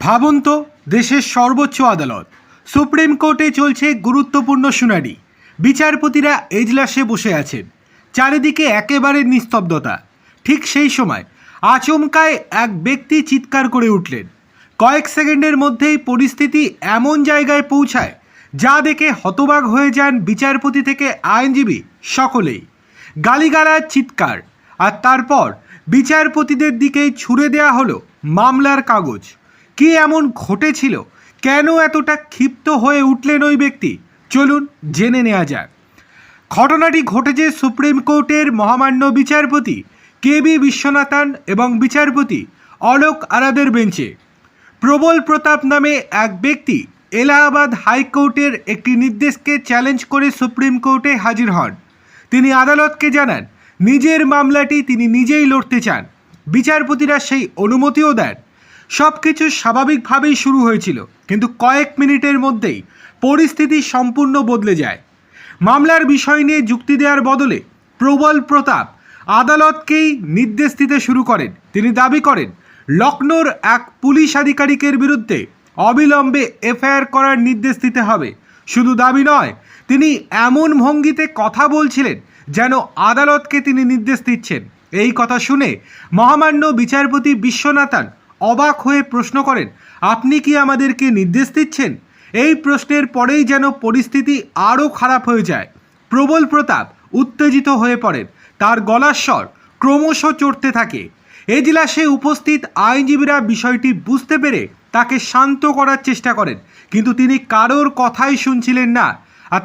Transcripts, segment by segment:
ভাবুন তো, দেশের সর্বোচ্চ আদালত সুপ্রিম কোর্টে চলছে গুরুত্বপূর্ণ শুনানি। বিচারপতিরা এজলাসে বসে আছেন, চারিদিকে একেবারে নিস্তব্ধতা। ঠিক সেই সময় আচমকায় এক ব্যক্তি চিৎকার করে উঠলেন। কয়েক সেকেন্ডের মধ্যেই পরিস্থিতি এমন জায়গায় পৌঁছায় যা দেখে হতবাক হয়ে যান বিচারপতি থেকে আইনজীবী সকলেই। গালিগালাজ, চিৎকার, আর তারপর বিচারপতিদের দিকেই ছুড়ে দেয়া হলো মামলার কাগজ। কি এমন ঘটেছিল? কেন এতটা ক্ষিপ্ত হয়ে উঠলেন ওই ব্যক্তি? চলুন জেনে নেওয়া যাক। ঘটনাটি ঘটেছে সুপ্রিম কোর্টের মহামান্য বিচারপতি কেবি বিশ্বনাথন এবং বিচারপতি অলোক আরাদের বেঞ্চে। প্রবল প্রতাপ নামে এক ব্যক্তি এলাহাবাদ হাইকোর্টের একটি নির্দেশকে চ্যালেঞ্জ করে সুপ্রিম কোর্টে হাজির হন। তিনি আদালতকে জানান নিজের মামলাটি তিনি নিজেই লড়তে চান। বিচারপতিরা সেই অনুমতিও দেন। সব কিছু স্বাভাবিকভাবেই শুরু হয়েছিল, কিন্তু কয়েক মিনিটের মধ্যেই পরিস্থিতি সম্পূর্ণ বদলে যায়। মামলার বিষয় নিয়ে যুক্তি দেওয়ার বদলে প্রবল প্রতাপ আদালতকেই নির্দেশ দিতে শুরু করেন। তিনি দাবি করেন লখনৌর এক পুলিশ আধিকারিকের বিরুদ্ধে অবিলম্বে এফআইআর করার নির্দেশ দিতে হবে। শুধু দাবি নয়, তিনি এমন ভঙ্গিতে কথা বলছিলেন যেন আদালতকে তিনি নির্দেশ দিচ্ছেন। এই কথা শুনে মহামান্য বিচারপতি বিশ্বনাথন অবাক হয়ে প্রশ্ন করেন, আপনি কি আমাদেরকে নির্দেশ দিচ্ছেন? এই প্রশ্নের পরেই যেন পরিস্থিতি আরও খারাপ হয়ে যায়। প্রবল প্রতাপ উত্তেজিত হয়ে পড়েন, তার গলার স্বর ক্রমশ চড়তে থাকে। এজলাসে উপস্থিত আইনজীবীরা বিষয়টি বুঝতে পেরে তাকে শান্ত করার চেষ্টা করেন, কিন্তু তিনি কারোর কথাই শুনছিলেন না। আর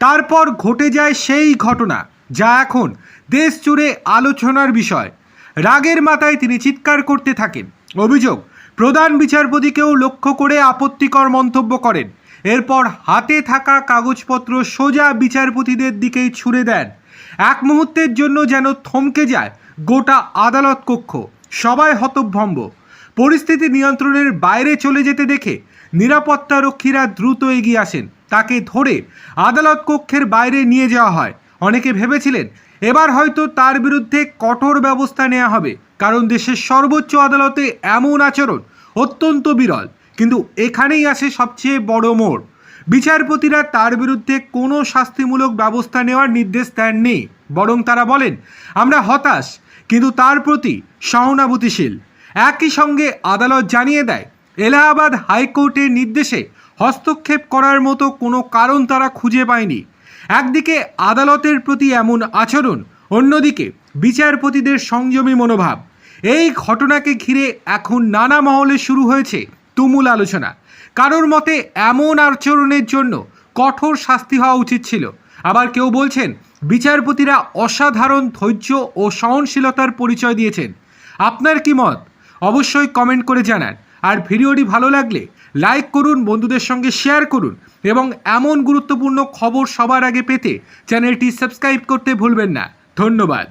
তারপর ঘটে যায় সেই ঘটনা যা এখন দেশ জুড়ে আলোচনার বিষয়। রাগের মাথায় তিনি চিৎকার করতে থাকেন। অভিযোগ, প্রধান বিচারপতিকেও লক্ষ্য করে আপত্তিকর মন্তব্য করেন। এরপর হাতে থাকা কাগজপত্র সোজা বিচারপতিদের দিকেই ছুড়ে দেন। এক মুহূর্তের জন্য যেন থমকে যায় গোটা আদালত কক্ষ। সবাই হতভম্ব। পরিস্থিতি নিয়ন্ত্রণের বাইরে চলে যেতে দেখে নিরাপত্তারক্ষীরা দ্রুত এগিয়ে আসেন। তাকে ধরে আদালত কক্ষের বাইরে নিয়ে যাওয়া হয়। অনেকে ভেবেছিলেন এবার হয়তো তার বিরুদ্ধে কঠোর ব্যবস্থা নেওয়া হবে, কারণ দেশের সর্বোচ্চ আদালতে এমন আচরণ অত্যন্ত বিরল। কিন্তু এখানেই আসে সবচেয়ে বড় মোড়। বিচারপতিরা তার বিরুদ্ধে কোনো শাস্তিমূলক ব্যবস্থা নেওয়ার নির্দেশ দেননি, বরং তারা বলেন আমরা হতাশ কিন্তু তার প্রতি সহানুভূতিশীল। একই সঙ্গে আদালত জানিয়ে দেয় এলাহাবাদ হাইকোর্টের নির্দেশে হস্তক্ষেপ করার মতো কোনো কারণ তারা খুঁজে পায়নি। একদিকে আদালতের প্রতি এমন আচরণ, অন্যদিকে বিচারপতিদের সংযমী মনোভাব। এই ঘটনাকে ঘিরে এখন নানা মহলে শুরু হয়েছে তুমুল আলোচনা। কারোর মতে এমন আচরণের জন্য কঠোর শাস্তি হওয়া উচিত ছিল। আবার কেউ বলছেন বিচারপতিরা অসাধারণ ধৈর্য ও সহনশীলতার পরিচয় দিয়েছেন। আপনার কি মত? অবশ্যই কমেন্ট করে জানান। আর ভিডিওটি ভালো লাগলে লাইক করুন, বন্ধুদের সঙ্গে শেয়ার করুন এবং এমন গুরুত্বপূর্ণ খবর সবার আগে পেতে চ্যানেলটি সাবস্ক্রাইব করতে ভুলবেন না। ধন্যবাদ।